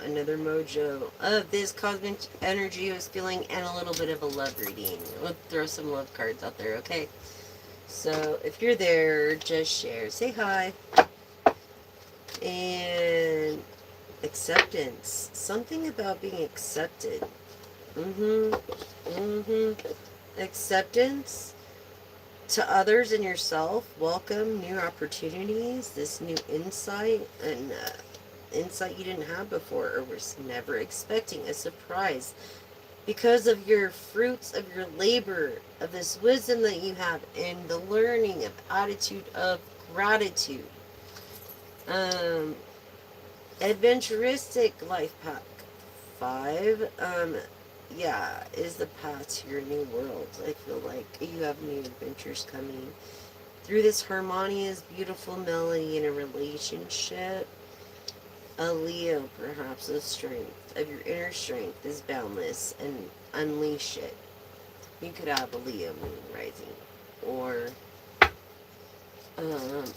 another mojo of this cosmic energy I was feeling, and a little bit of a love reading. We'll throw some love cards out there, okay? So if you're there, just share. Say hi. And acceptance. Something about being accepted. Acceptance to others and yourself. Welcome new opportunities, this new insight, and insight you didn't have before or was never expecting. A surprise because of your fruits of your labor, of this wisdom that you have, and the learning of attitude of gratitude. Um, Adventuristic life pack 5. Yeah, is the path to your new world. I feel like you have new adventures coming through this harmonious, beautiful melody in a relationship. A Leo, perhaps, the strength of your inner strength is boundless, and unleash it. You could have a Leo moon rising, or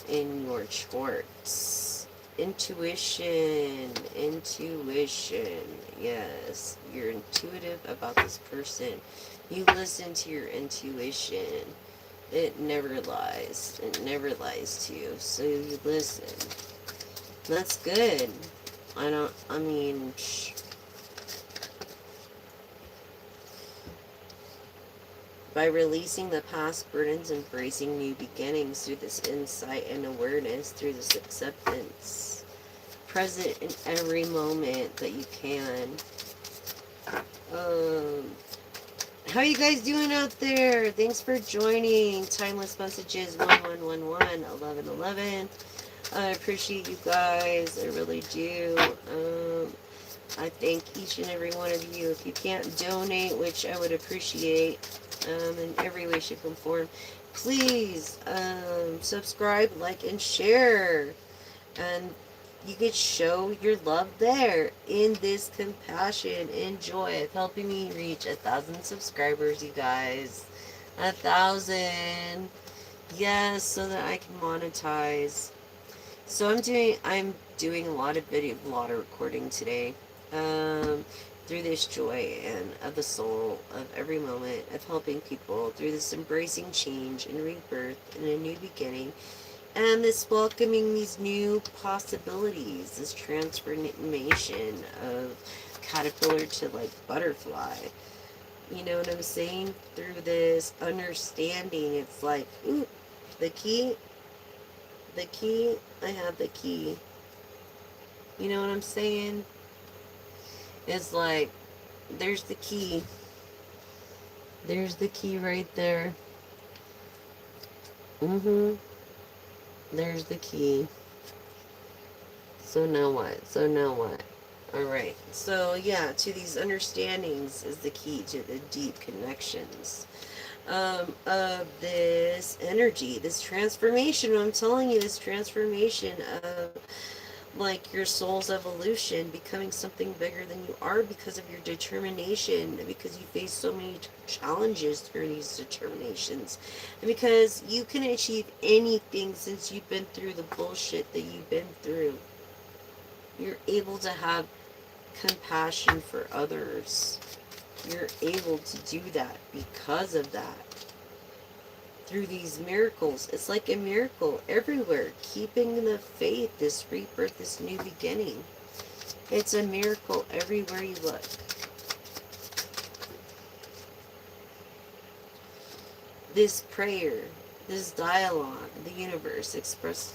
in your charts. Intuition. Yes, you're intuitive about this person. You listen to your intuition. It never lies. It never lies to you. So you listen. That's good. I mean, by releasing the past burdens, embracing new beginnings through this insight and awareness, through this acceptance, present in every moment that you can. How you guys doing out there? Thanks for joining. Timeless Messages 1111 1111. I appreciate you guys. I really do. I thank each and every one of you. If you can't donate, which I would appreciate in every way, shape, and form, please subscribe, like, and share. And you could show your love there in this compassion and joy of helping me reach 1,000 subscribers, you guys. 1,000. Yes, so that I can monetize. So I'm doing a lot of a lot of recording today. Through this joy and of the soul of every moment of helping people through this embracing change and rebirth and a new beginning, and this welcoming these new possibilities, this transformation of caterpillar to like butterfly. You know what I'm saying? Through this understanding, it's like, ooh, the key, I have the key. You know what I'm saying? It's like, there's the key. There's the key right there. There's the key. So now what? Alright. So yeah, to these understandings is the key to the deep connections of this energy, this transformation. I'm telling you, this transformation of like your soul's evolution, becoming something bigger than you are because of your determination, because you face so many challenges through these determinations, and because you can achieve anything since you've been through the bullshit that you've been through. You're able to have compassion for others. You're able to do that because of that. Through these miracles. It's like a miracle everywhere. Keeping the faith, this rebirth, this new beginning. It's a miracle everywhere you look. This prayer, this dialogue, the universe expresses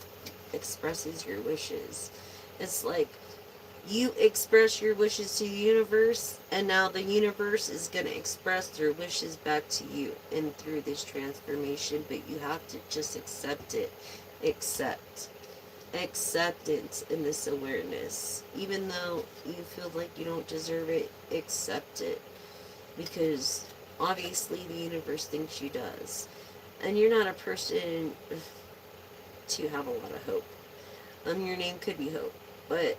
your wishes. It's like you express your wishes to the universe, and now the universe is going to express their wishes back to you and through this transformation. But you have to just accept it. Acceptance in this awareness. Even though you feel like you don't deserve it, accept it. Because obviously the universe thinks you does. And you're not a person to have a lot of hope. Your name could be Hope. But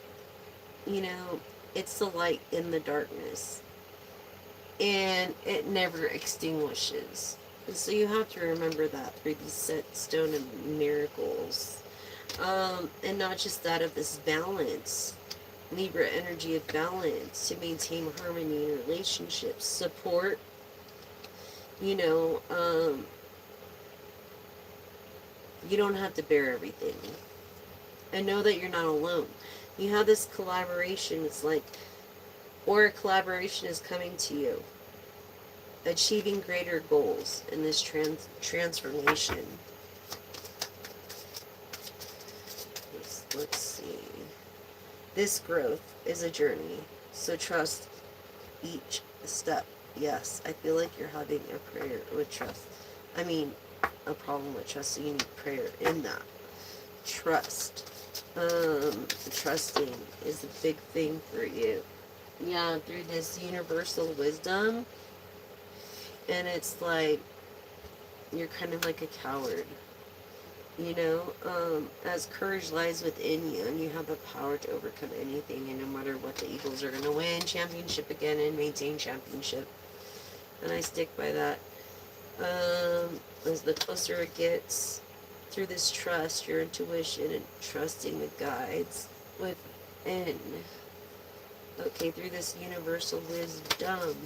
you know, it's the light in the darkness, and it never extinguishes. And so you have to remember that through these set stone of miracles, and not just that of this balance. Libra energy of balance to maintain harmony in relationships. Support, you know, you don't have to bear everything. And know that you're not alone. You have this collaboration, it's like, or a collaboration is coming to you. Achieving greater goals in this transformation. Let's see. This growth is a journey, so trust each step. Yes, I feel like you're having a prayer with trust. I mean, a problem with trust, so you need prayer in that. Trust. Trusting is a big thing for you. Yeah, through this universal wisdom, and it's like, you're kind of like a coward. You know, as courage lies within you, and you have the power to overcome anything, and no matter what, the Eagles are going to win championship again and maintain championship. And I stick by that. As the closer it gets, through this trust, your intuition, and trusting the guides within. Okay, through this universal wisdom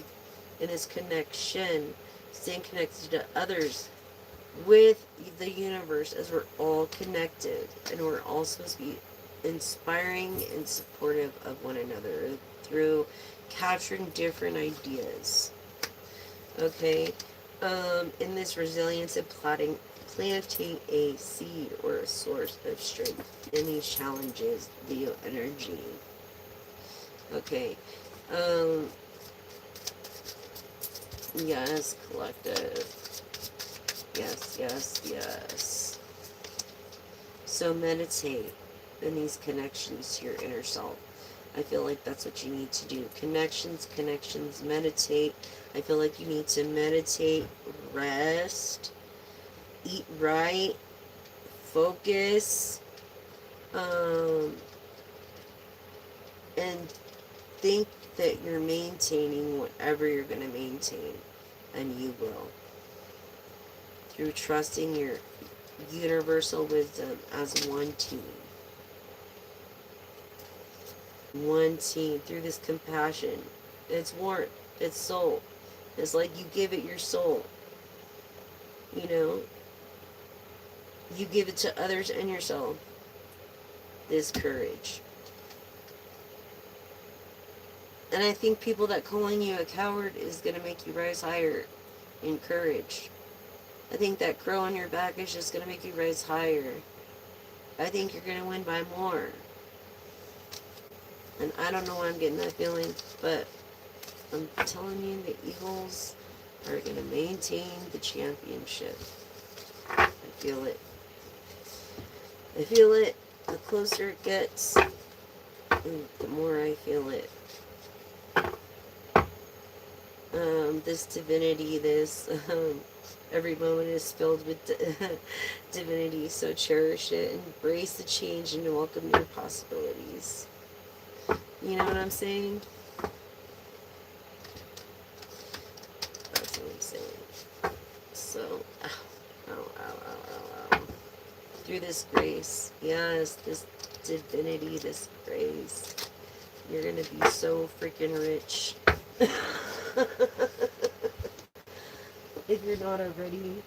and this connection, staying connected to others with the universe, as we're all connected, and we're all supposed to be inspiring and supportive of one another through capturing different ideas. Okay, in this resilience and planting a seed or a source of strength in these challenges, Leo energy. Okay, yes, collective. Yes, yes, yes. So meditate in these connections to your inner self. I feel like that's what you need to do. Connections, meditate. I feel like you need to meditate, rest, eat right, focus, and think that you're maintaining whatever you're going to maintain, and you will. Through trusting your universal wisdom as one team. One team, through this compassion. It's warmth, it's soul. It's like you give it your soul. You know? You give it to others and yourself. This courage. And I think people that calling you a coward is going to make you rise higher in courage. I think that crow on your back is just going to make you rise higher. I think you're going to win by more. And I don't know why I'm getting that feeling, but I'm telling you, the Eagles are going to maintain the championship. I feel it. I feel it. The closer it gets, the more I feel it. This divinity, this... every moment is filled with divinity, so cherish it, embrace the change, and welcome your possibilities. You know what I'm saying? That's what I'm saying. So, ow. Through this grace, yes, this divinity, this grace, you're gonna be so freaking rich. If you're not already.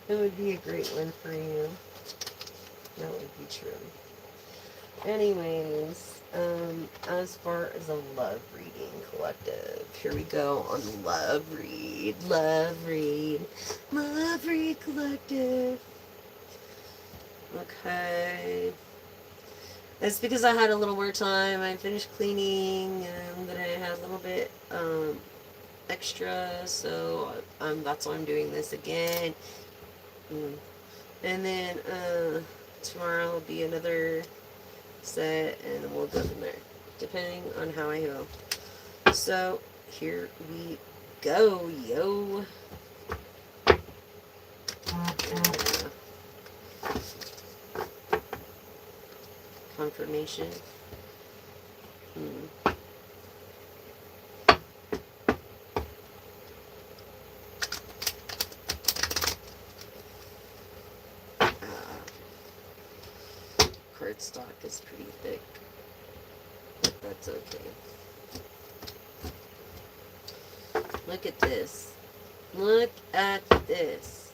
It would be a great one for you. That would be true. Anyways, as far as a love reading, collective, here we go on love read, collective. Okay. That's because I had a little more time. I finished cleaning, and then I had a little bit, extra, so that's why I'm doing this again. And then tomorrow will be another set, and we'll go from there, depending on how I go. So here we go, yo. Confirmation. cardstock is pretty thick. But that's okay. Look at this. Look at this.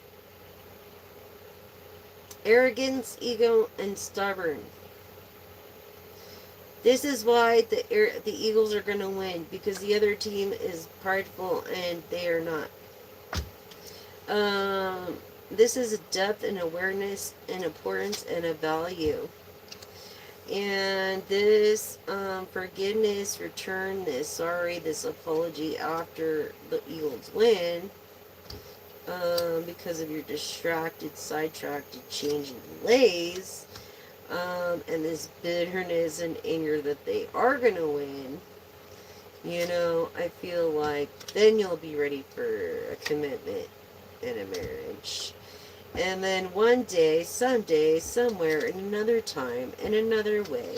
Arrogance, ego, and stubborn. This is why the Eagles are going to win, because the other team is prideful and they are not. This is a depth and awareness and importance and a value. And this forgiveness, return, this sorry, this apology after the Eagles win, because of your distracted, sidetracked, changing delays, and this bitterness and anger that they are going to win, you know, I feel like then you'll be ready for a commitment in a marriage. And then one day, someday, somewhere, in another time, in another way,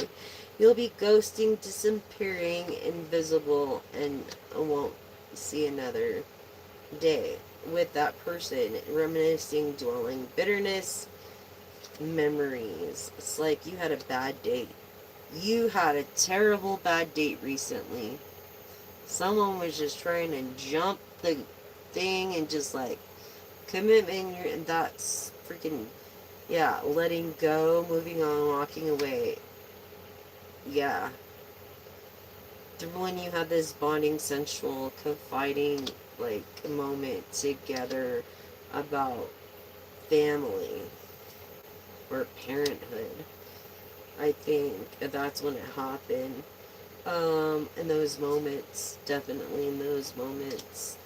you'll be ghosting, disappearing, invisible, and won't see another day with that person, reminiscing, dwelling, bitterness, memories. It's like you had a bad date. You had a terrible bad date recently. Someone was just trying to jump the thing and just like commitment, and that's freaking, yeah, letting go, moving on, walking away. Yeah. When you have this bonding, sensual, confiding, like, moment together about family or parenthood, I think that's when it happened. In those moments, definitely in those moments.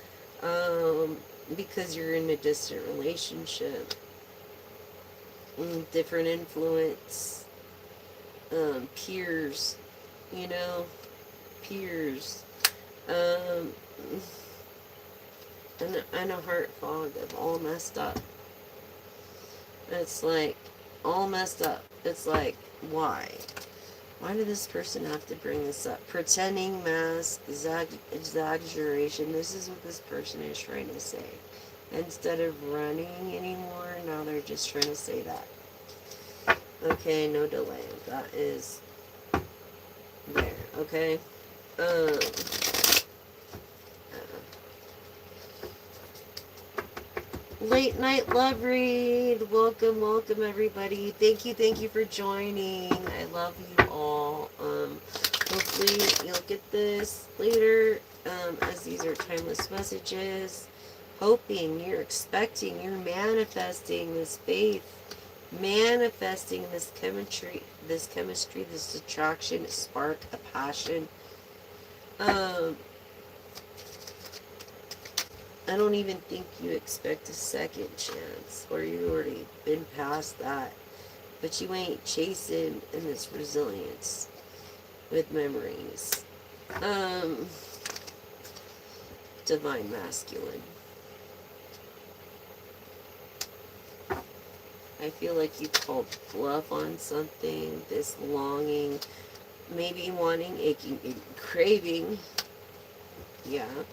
Because you're in a distant relationship, different influence, peers, you know, peers, and a heart fog of all messed up. It's like, all messed up. It's like, why? Why did this person have to bring this up? Pretending, mask, exaggeration. This is what this person is trying to say. Instead of running anymore, now they're just trying to say that. Okay, no delay. That is there. Okay. Late night love read. Welcome, welcome everybody. Thank you for joining. I love you all. Hopefully you'll get this later, as these are timeless messages. Hoping, you're expecting, you're manifesting this faith, manifesting this chemistry, this attraction, a spark, a passion. I don't even think you expect a second chance, or you already been past that. But you ain't chasing in this resilience with memories. Divine masculine. I feel like you called bluff on something, this longing, maybe wanting, aching, craving. Yeah.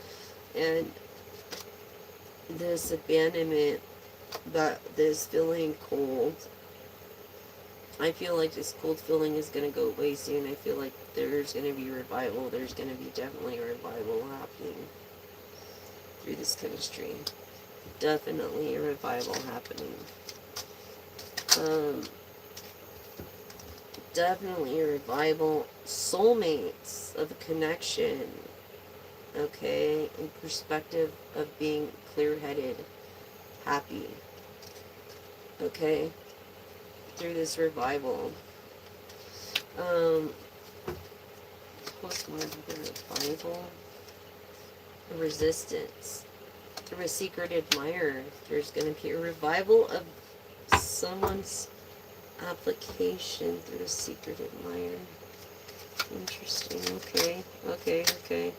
And this abandonment, but this feeling cold. I feel like this cold feeling is going to go away soon. I feel like there's going to be revival. There's going to be definitely a revival happening through this chemistry. Definitely a revival happening. Definitely a revival. Soulmates of a connection. Okay, in perspective of being clear-headed, happy. Okay, through this revival. What's more than the revival? A resistance. Through a secret admirer, there's going to be a revival of someone's application through a secret admirer. Interesting. Okay.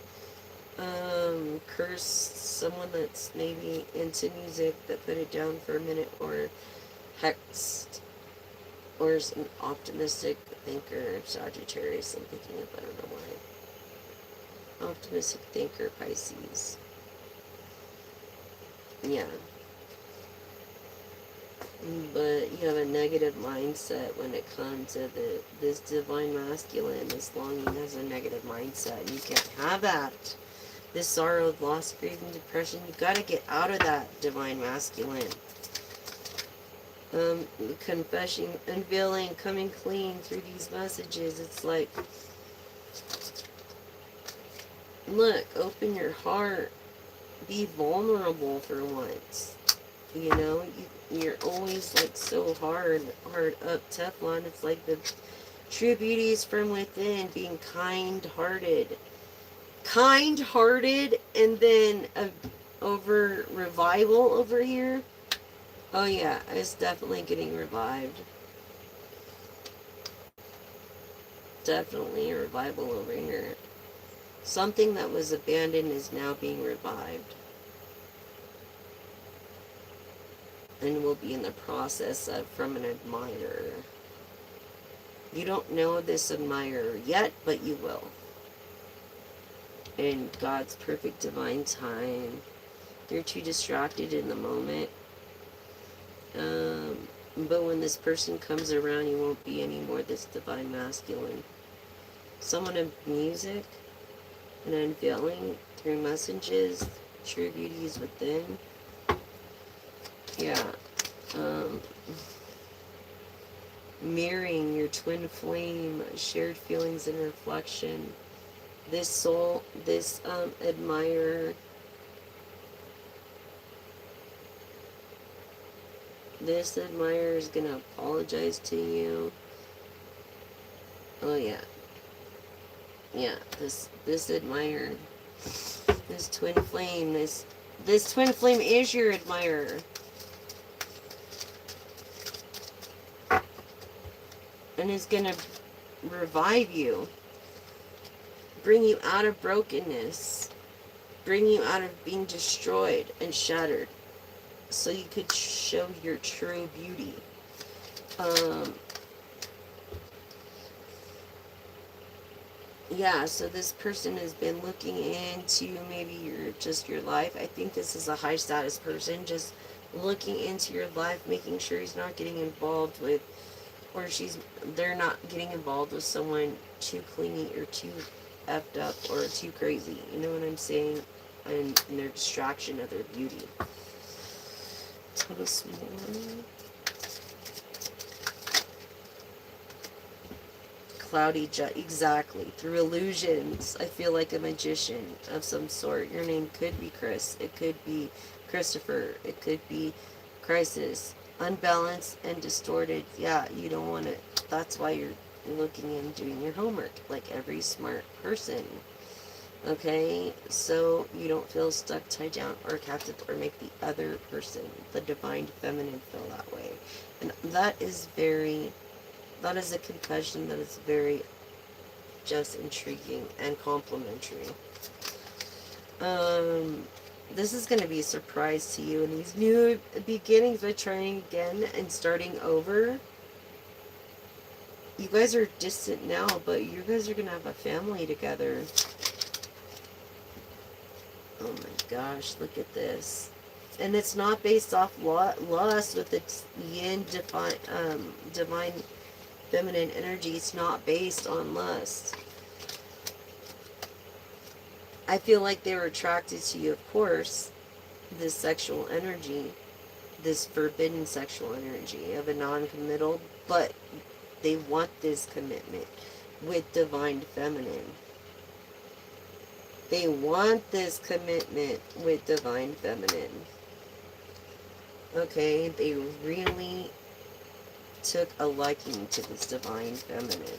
Curse someone that's maybe into music that put it down for a minute, or hexed, or is an optimistic thinker, Sagittarius, I'm thinking of, I don't know why. Optimistic thinker, Pisces. Yeah. But you have a negative mindset when it comes to this divine masculine. This longing has a negative mindset, and you can't have that. This sorrow, loss, grief, and depression, you got to get out of that divine masculine. Confession, unveiling, coming clean through these messages. It's like, look, open your heart, be vulnerable for once. You know, you're always like so hard up Teflon. It's like the true beauty is from within, being kind-hearted. Kind-hearted, and then over revival over here. Oh yeah, it's definitely getting revived. Definitely a revival over here. Something that was abandoned is now being revived. And will be in the process of from an admirer. You don't know this admirer yet, but you will. In God's perfect divine time. You're too distracted in the moment. But when this person comes around, you won't be anymore this divine masculine. Someone of music, an unveiling through messages, true beauty is within. Yeah. Mirroring your twin flame, shared feelings and reflection. This soul, this admirer, this admirer is gonna apologize to you. Oh yeah. Yeah, this admirer, this twin flame, this twin flame is your admirer. And is gonna revive you, bring you out of brokenness, bring you out of being destroyed and shattered, so you could show your true beauty. Yeah, so this person has been looking into maybe your life. I think this is a high status person, just looking into your life, making sure he's not getting involved with, or they're not getting involved with someone too clingy or too effed up or too crazy. You know what I'm saying? And their distraction of their beauty. Tell us more. Cloudy exactly. Through illusions, I feel like a magician of some sort. Your name could be Chris. It could be Christopher. It could be Crisis. Unbalanced and distorted. Yeah, you don't want to. That's why you're looking and doing your homework, like every smart person. Okay, so you don't feel stuck, tied down, or captive, or make the other person, the divine feminine, feel that way. And that is a confession that is very just intriguing and complimentary. This is going to be a surprise to you, and these new beginnings by trying again and starting over. You guys are distant now, but you guys are going to have a family together. Oh my gosh, look at this. And it's not based off lust with its yin divine feminine energy. It's not based on lust. I feel like they were attracted to you, of course, this sexual energy, this forbidden sexual energy of a non-committal, but they want this commitment with divine feminine. They want this commitment with divine feminine. Okay, they really took a liking to this divine feminine.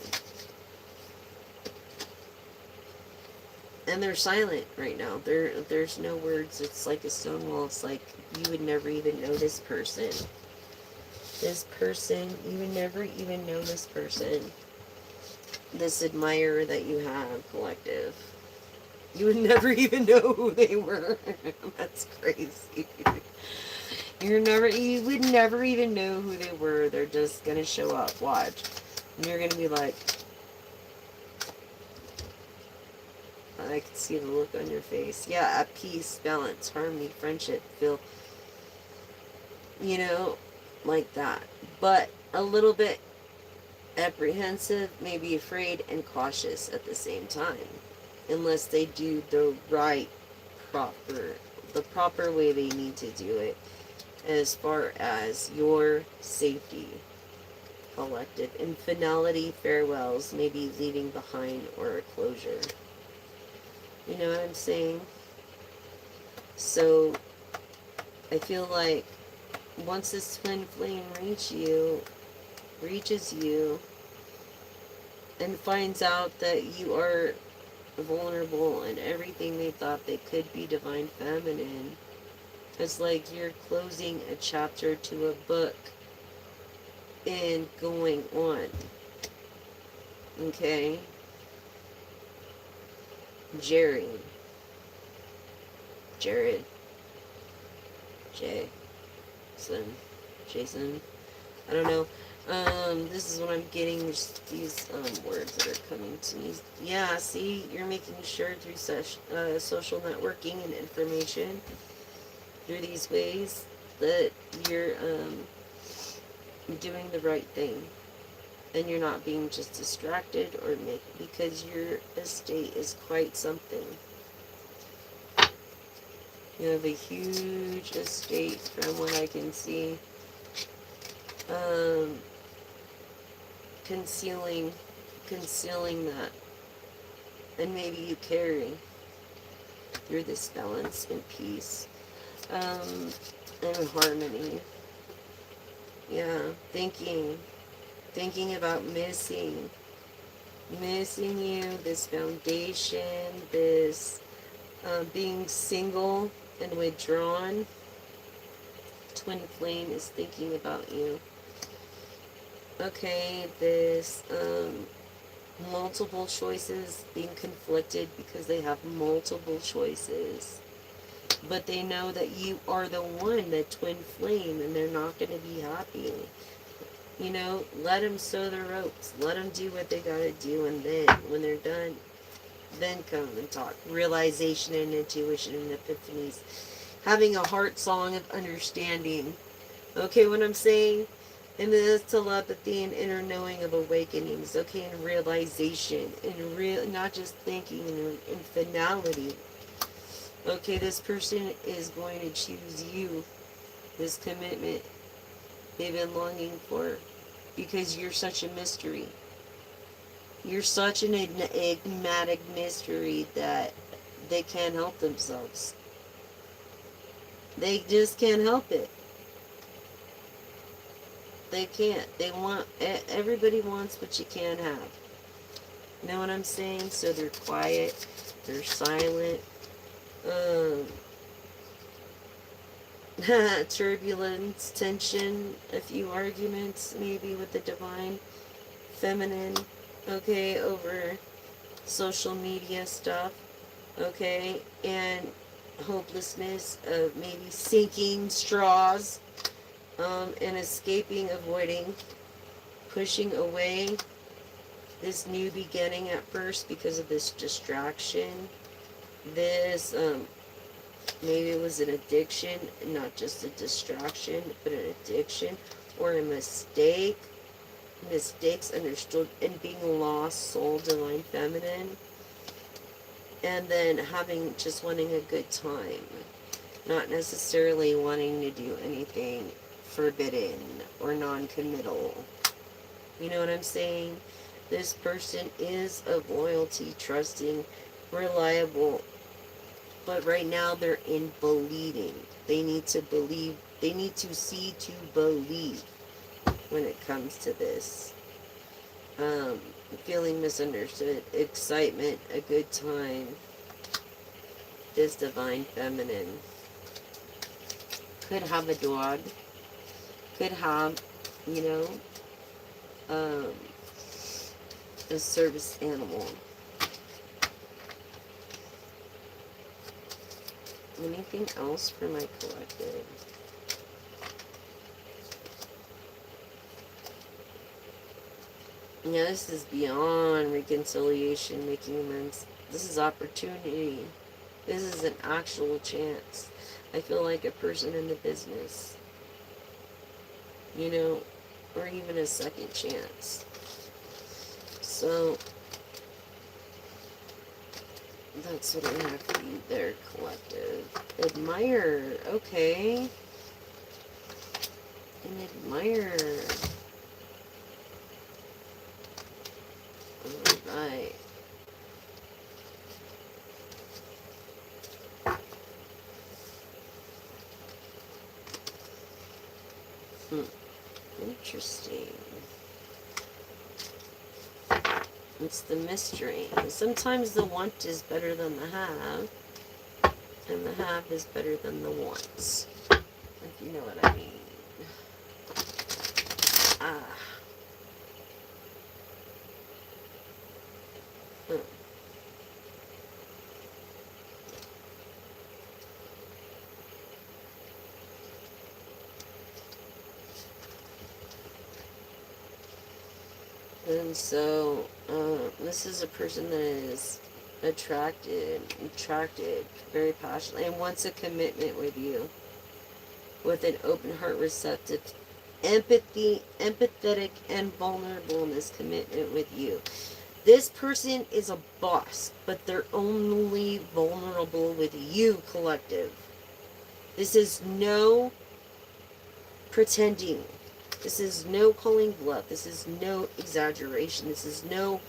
And they're silent right now. There's no words. It's like a stone wall. It's like you would never even know this person. This person, you would never even know this person. This admirer that you have, collective. You would never even know who they were. That's crazy. You would never even know who they were. They're just gonna show up. Watch. And you're gonna be like, I can see the look on your face. Yeah, at peace, balance, harmony, friendship, feel, you know, like that. But a little bit apprehensive, maybe afraid, and cautious at the same time. Unless they do proper, the proper way they need to do it as far as your safety. Collective infinality, farewells, maybe leaving behind or a closure. You know what I'm saying? So I feel like once this twin flame reaches you and finds out that you are vulnerable and everything they thought they could be divine feminine, it's like you're closing a chapter to a book and going on. Okay? Jared, Jason, I don't know. This is what I'm getting, just these words that are coming to me. Yeah, see, you're making sure through social networking and information, through these ways, that you're doing the right thing. And you're not being just distracted because your estate is quite something. You have a huge estate from what I can see. Concealing that. And maybe you carry through this balance and peace. And harmony. Yeah, thinking about missing you, this foundation, this being single and withdrawn. Twin flame is thinking about you. Okay, this multiple choices, being conflicted because they have multiple choices. But they know that you are the one, that twin flame, and they're not going to be happy. You know, let them sow their ropes. Let them do what they got to do, and then, when they're done, then come and talk. Realization and intuition and epiphanies. Having a heart song of understanding. Okay, what I'm saying? And this telepathy and inner knowing of awakenings. Okay, and realization. And not just thinking, and finality. Okay, this person is going to choose you. This commitment they've been longing for. Because you're such a mystery. You're such an enigmatic mystery that they can't help themselves. They just can't help it. They can't. Everybody wants what you can't have. You know what I'm saying? So they're quiet. They're silent. Turbulence, tension, a few arguments maybe with the divine feminine, okay, over social media stuff, okay, and hopelessness of maybe sinking straws, and escaping, avoiding, pushing away this new beginning at first because of this distraction, this maybe it was an addiction, not just a distraction, but an addiction or a mistake. Mistakes understood and being lost, soul, divine feminine. And then just wanting a good time. Not necessarily wanting to do anything forbidden or non-committal. You know what I'm saying? This person is of loyalty, trusting, reliable. But right now they're in believing. They need to believe. They need to see to believe when it comes to this. Feeling misunderstood. Excitement. A good time. This divine feminine. Could have a dog. Could have, a service animal. Anything else for my collective? Yeah, this is beyond reconciliation, making amends. This is opportunity. This is an actual chance. I feel like a person in the business. you know, or even a second chance. So that's what I have for you there, collective. Admire, okay. And admire. Alright. Interesting. It's the mystery. Sometimes the want is better than the have, and the have is better than the wants. If you know what I mean. Ah. Hmm. And so, this is a person that is attracted very passionately, and wants a commitment with you, with an open heart, receptive, empathetic, and vulnerable in this commitment with you. This person is a boss, but they're only vulnerable with you, collective. This is no pretending. This is no calling bluff. This is no exaggeration. This is no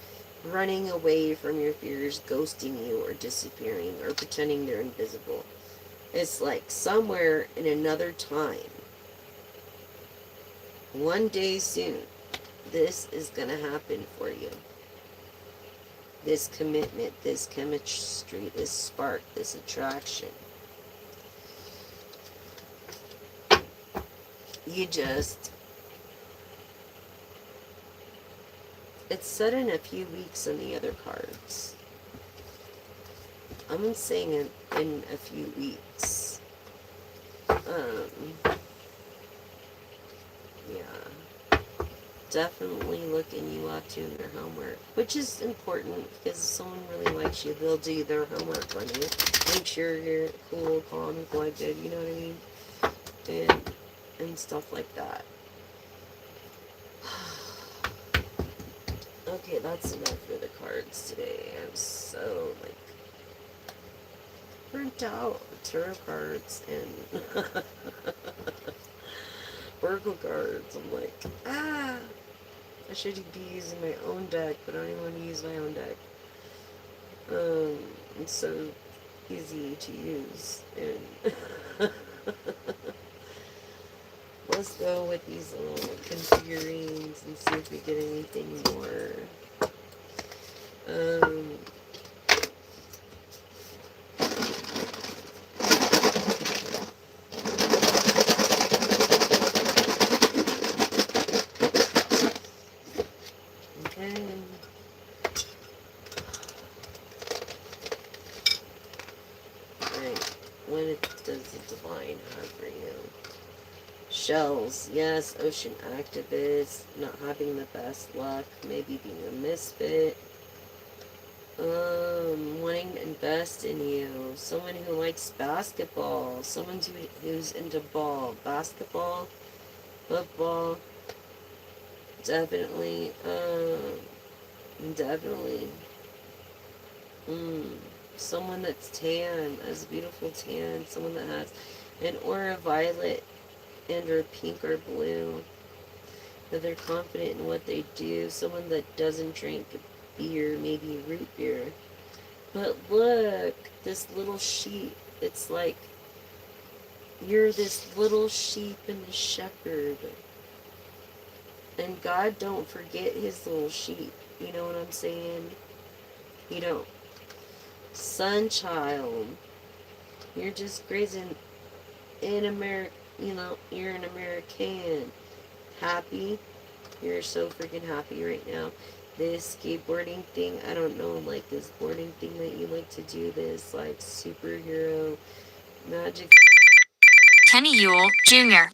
running away from your fears, ghosting you, or disappearing, or pretending they're invisible. It's like somewhere in another time, one day soon, this is going to happen for you. This commitment, this chemistry, this spark, this attraction. You just... It's set in a few weeks on the other cards. I'm saying it in a few weeks. Yeah. Definitely looking you up doing your homework. Which is important, because if someone really likes you, they'll do their homework on you. Make sure you're cool, calm, and collected, you know what I mean? And stuff like that. Okay, that's enough for the cards today. I'm so, like, burnt out. Tarot cards and Oracle cards. I'm like, I should be using my own deck, but I don't even want to use my own deck. It's so easy to use. And let's go with these little configurings and see if we get anything more. Okay. Alright, what does the divine have for you? Shells, yes, ocean activist, not having the best luck, maybe being a misfit. Wanting to invest in you. Someone who likes basketball. Someone who's into ball. Basketball, football. Definitely, definitely. Someone that's tan, has beautiful tan. Someone that has an aura violet and or pink or blue. That they're confident in what they do. Someone that doesn't drink beer, maybe root beer. But look, this little sheep, it's like you're this little sheep and the shepherd. And God don't forget his little sheep. You know what I'm saying? You don't. Sun child, you're just grazing in America, you know, you're an American. Happy. You're so freaking happy right now. This skateboarding thing, I don't know, like this boarding thing that you like to do, this like superhero magic. Kenny Yule Jr.